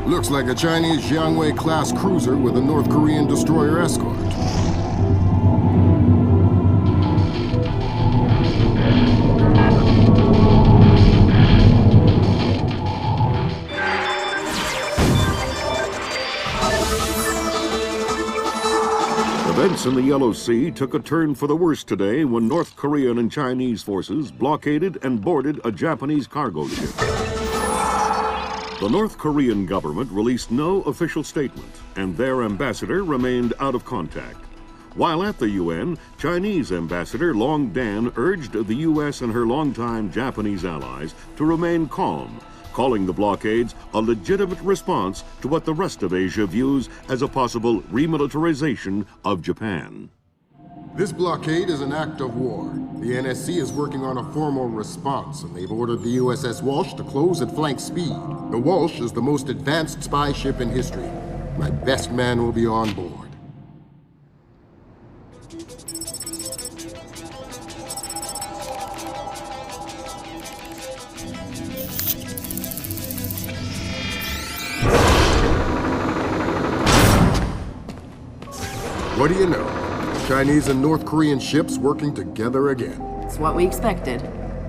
Looks like a Chinese Jiangwei-class cruiser with a North Korean destroyer escort. Events in the Yellow Sea took a turn for the worse today when North Korean and Chinese forces blockaded and boarded a Japanese cargo ship. The North Korean government released no official statement, and their ambassador remained out of contact. While at the UN, Chinese Ambassador Long Dan urged the U.S. and her longtime Japanese allies to remain calm, calling the blockades a legitimate response to what the rest of Asia views as a possible remilitarization of Japan. This blockade is an act of war. The NSC is working on a formal response, and they've ordered the USS Walsh to close at flank speed. The Walsh is the most advanced spy ship in history. My best man will be on board. What do you know? Chinese and North Korean ships working together again. It's what we expected.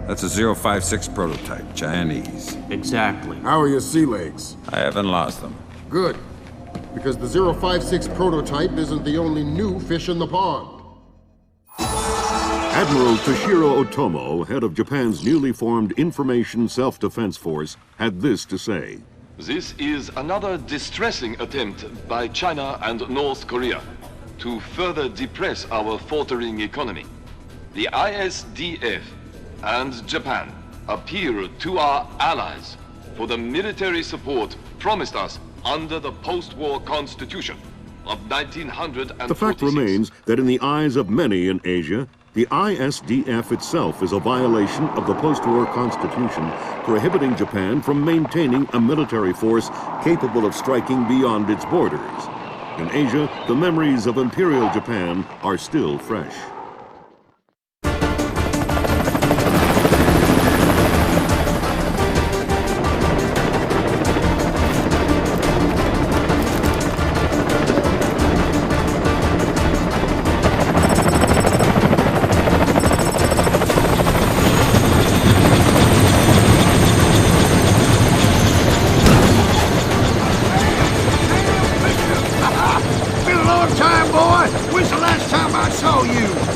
That's a 056 prototype, Chinese. Exactly. How are your sea legs? I haven't lost them. Good. Because the 056 prototype isn't the only new fish in the pond. Admiral Toshiro Otomo, head of Japan's newly formed Information Self-Defense Force, had this to say. This is another distressing attempt by China and North Korea to further depress our faltering economy. The ISDF and Japan appeal to our allies for the military support promised us under the post-war constitution of 1946. The fact remains that in the eyes of many in Asia, the ISDF itself is a violation of the post-war constitution, prohibiting Japan from maintaining a military force capable of striking beyond its borders. In Asia, the memories of Imperial Japan are still fresh.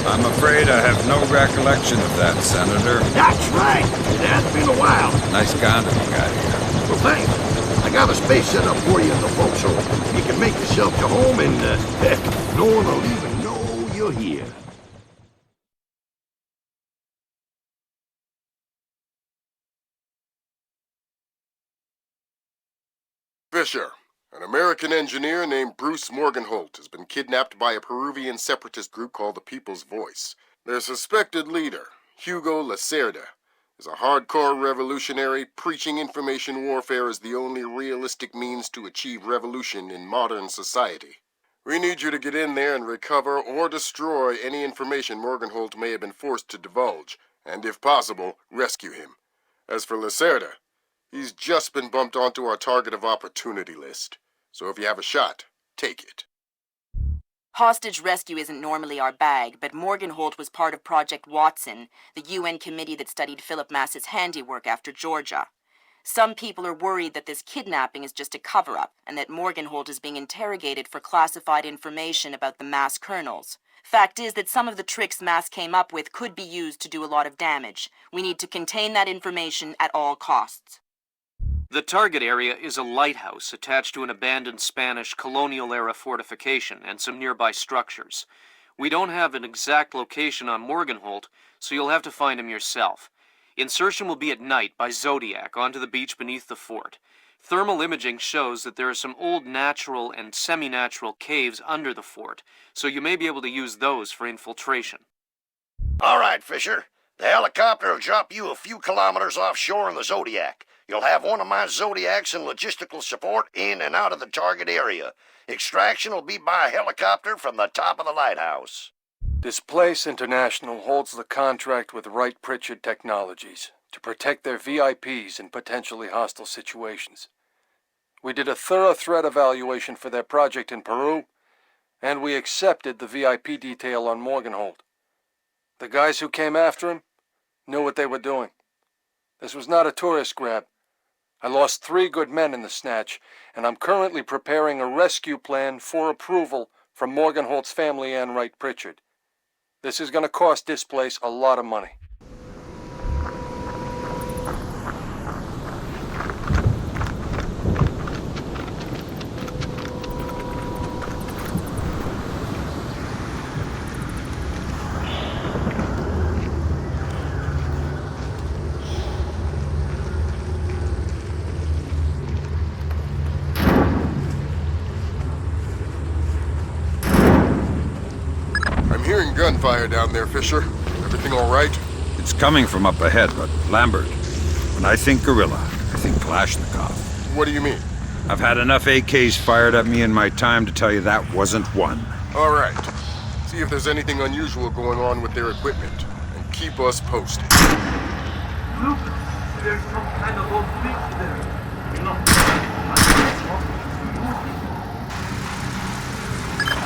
I'm afraid I have no recollection of that, Senator. That's right. It has been a while. Nice condom you got here. Well, thanks. I got a space set up for you in the forecastle. You can make yourself to home and, heck, no one will even know you're here. Fisher, an American engineer named Bruce Morgenholt has been kidnapped by a Peruvian separatist group called the People's Voice. Their suspected leader, Hugo Lacerda, is a hardcore revolutionary preaching information warfare as the only realistic means to achieve revolution in modern society. We need you to get in there and recover or destroy any information Morgenholt may have been forced to divulge, and if possible, rescue him. As for Lacerda, he's just been bumped onto our target of opportunity list. So if you have a shot, take it. Hostage rescue isn't normally our bag, but Morgenholt was part of Project Watson, the UN committee that studied Philip Mass's handiwork after Georgia. Some people are worried that this kidnapping is just a cover-up, and that Morgenholt is being interrogated for classified information about the Mass kernels. Fact is that some of the tricks Mass came up with could be used to do a lot of damage. We need to contain that information at all costs. The target area is a lighthouse attached to an abandoned Spanish colonial-era fortification and some nearby structures. We don't have an exact location on Morgenholt, so you'll have to find him yourself. Insertion will be at night by Zodiac onto the beach beneath the fort. Thermal imaging shows that there are some old natural and semi-natural caves under the fort, so you may be able to use those for infiltration. All right, Fisher. The helicopter will drop you a few kilometers offshore in the Zodiac. You'll have one of my Zodiacs and logistical support in and out of the target area. Extraction will be by helicopter from the top of the lighthouse. Displace International holds the contract with Wright Pritchard Technologies to protect their VIPs in potentially hostile situations. We did a thorough threat evaluation for their project in Peru, and we accepted the VIP detail on Morganhold. The guys who came after him knew what they were doing. This was not a tourist grab. I lost 3 good men in the snatch, and I'm currently preparing a rescue plan for approval from Morganhold's family and Wright Pritchard. This is going to cost Displace a lot of money. I'm hearing gunfire down there, Fisher. Everything all right? It's coming from up ahead, but Lambert, when I think guerrilla, I think Kalashnikov. What do you mean? I've had enough AKs fired at me in my time to tell you that wasn't one. All right. See if there's anything unusual going on with their equipment, and keep us posted. Look, there's some kind of old bridge there. You know,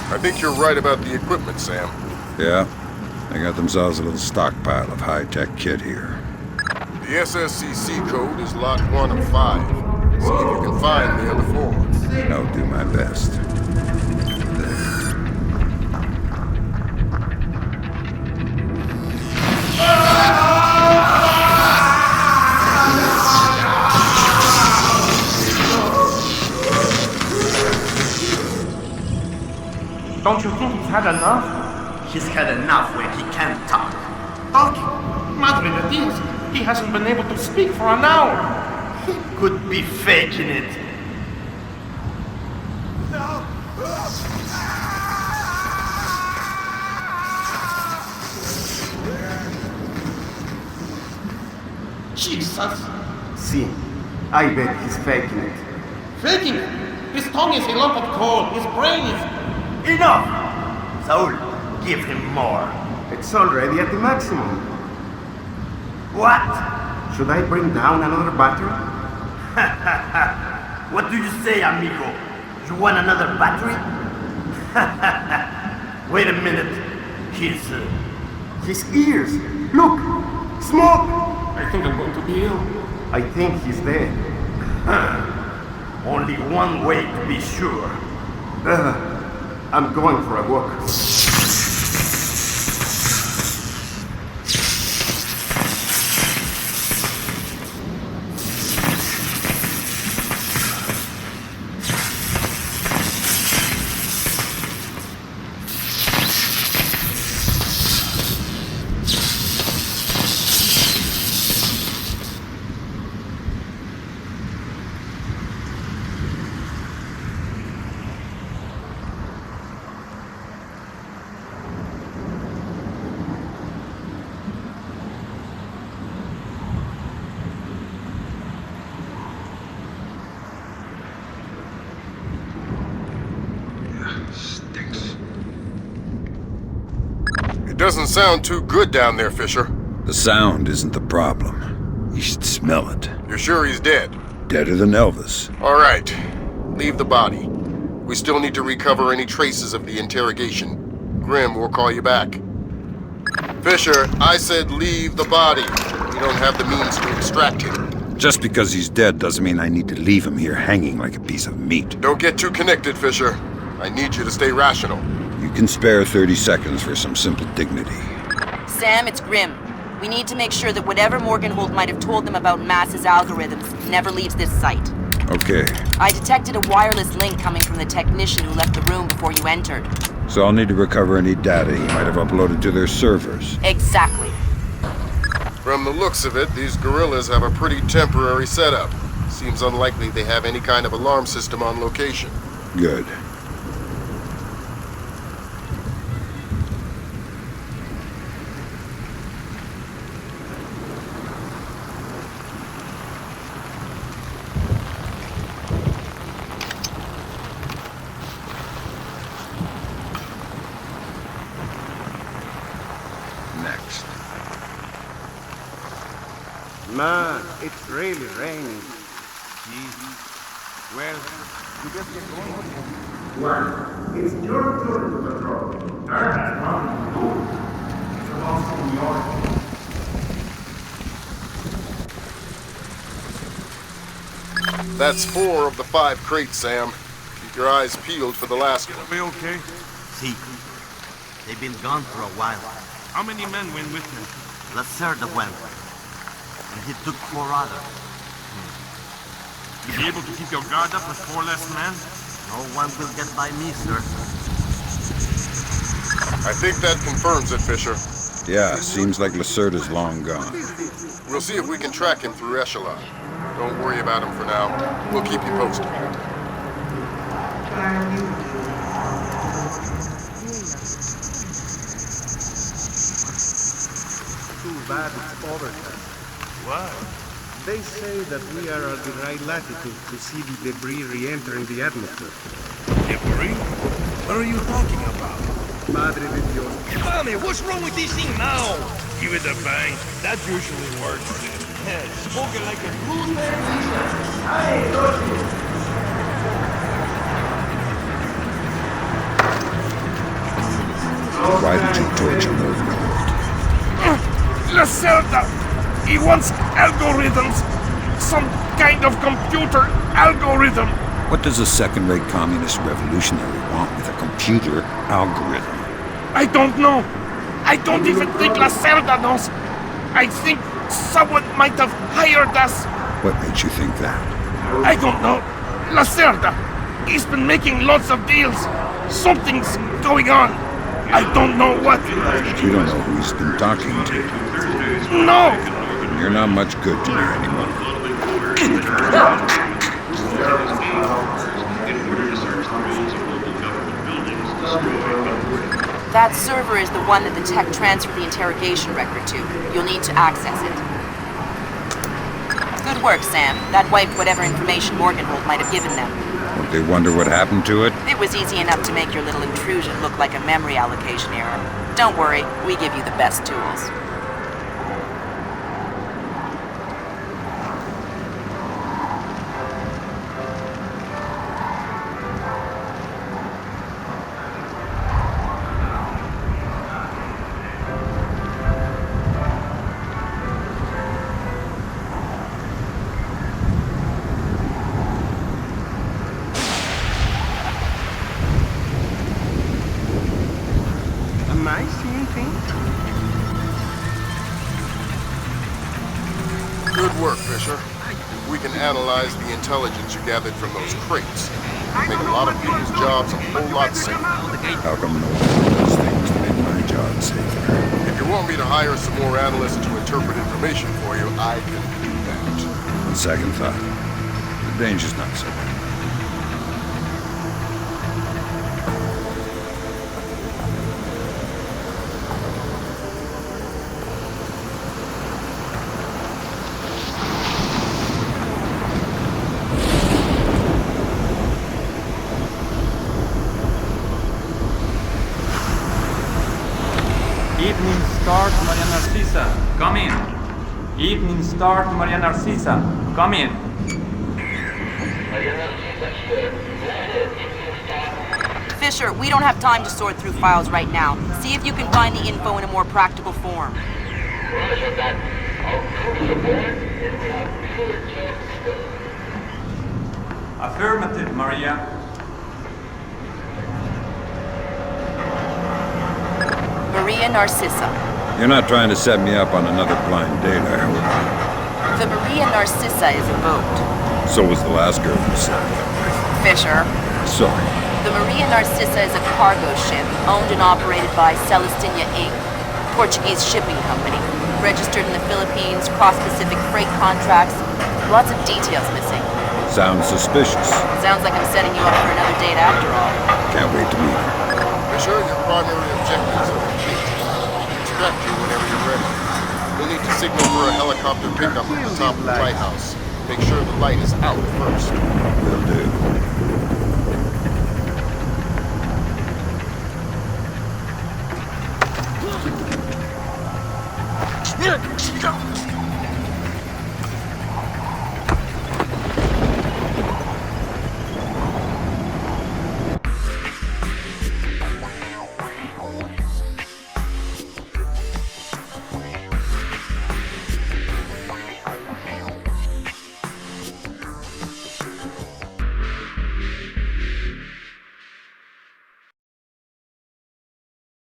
I think you're right about the equipment, Sam. Yeah, they got themselves a little stockpile of high-tech kit here. The SSCC code is lot 1 of 5. See if you can find the other 4. I'll do my best. don't you think he's had enough? He's had enough when he can't talk. Talking? Madre de Dios, he hasn't been able to speak for an hour. He could be faking it. Jesus! See, I bet he's faking it. Faking it? His tongue is a lump of coal. His brain is... Enough! Saul, give him more. It's already at the maximum. What? Should I bring down another battery? What do you say, amigo? You want another battery? Wait a minute. His ears! Look! Smoke! I think I'm going to be ill. I think he's dead. Only one way to be sure. I'm going for a walk. It doesn't sound too good down there, Fisher. The sound isn't the problem. You should smell it. You're sure he's dead? Deader than Elvis. All right. Leave the body. We still need to recover any traces of the interrogation. Grim will call you back. Fisher, I said leave the body. We don't have the means to extract him. Just because he's dead doesn't mean I need to leave him here hanging like a piece of meat. Don't get too connected, Fisher. I need you to stay rational. You can spare 30 seconds for some simple dignity. Sam, it's Grim. We need to make sure that whatever Morganhold might have told them about Mass's algorithms never leaves this site. Okay. I detected a wireless link coming from the technician who left the room before you entered. So I'll need to recover any data he might have uploaded to their servers. Exactly. From the looks of it, these guerrillas have a pretty temporary setup. Seems unlikely they have any kind of alarm system on location. Good. Next. Man, it's really raining. Well, you just get going. One, it's your turn to patrol. That has nothing to do. It's about seniority. That's 4 of the 5 crates, Sam. Keep your eyes peeled for the last one. Be okay? See, they've been gone for a while. How many men went with him? Lacerda went, and he took 4 others. You be able to keep your guard up with 4 less men? No one will get by me, sir. I think that confirms it, Fisher. Yeah, seems like Lacerda's long gone. We'll see if we can track him through Echelon. Don't worry about him for now. We'll keep you posted. Too bad it's overtime. Why? They say that we are at the right latitude to see the debris re-entering the atmosphere. Debris? What are you talking about? Madre de Dios. Mommy, what's wrong with this thing now? Give it a bang. That usually works. Spoken like a true man. Why did you torture Morgan? Lacerda! He wants algorithms. Some kind of computer algorithm. What does a second-rate communist revolutionary want with a computer algorithm? I don't know. I don't even think Lacerda knows. I think someone might have hired us. What makes you think that? I don't know. Lacerda. He's been making lots of deals. Something's going on. I don't know what. You don't know who he's been talking to. No! You're not much good to me anymore. That server is the one that the tech transferred the interrogation record to. You'll need to access it. Good work, Sam. That wiped whatever information Morgenhold might have given them. Won't they wonder what happened to it? It was easy enough to make your little intrusion look like a memory allocation error. Don't worry, we give you the best tools. Am I seeing things? Good work, Fisher. We can analyze the intelligence you gathered from those crates. Make a lot of people's jobs a whole lot safer. How come no one does things to make my job safer? If you want me to hire some more analysts to interpret information for you, I can do that. On second thought, the danger's not so bad. Evening Star to Maria Narcisa, come in. Evening Star to Maria Narcisa, come in. Fisher, we don't have time to sort through files right now. See if you can find the info in a more practical form. Affirmative, Maria. Maria Narcissa. You're not trying to set me up on another blind date, I hope. The Maria Narcissa is a boat. So was the last girl you said. Fisher. Sorry. The Maria Narcissa is a cargo ship owned and operated by Celestina Inc., Portuguese shipping company, registered in the Philippines, cross-Pacific freight contracts. Lots of details missing. Sounds suspicious. Sounds like I'm setting you up for another date after all. Can't wait to meet her. Fisher, your primary objectives are complete. Extract you whenever you're ready. You'll need to signal for a helicopter pickup at the top of the lighthouse. Make sure the light is out first. Will do.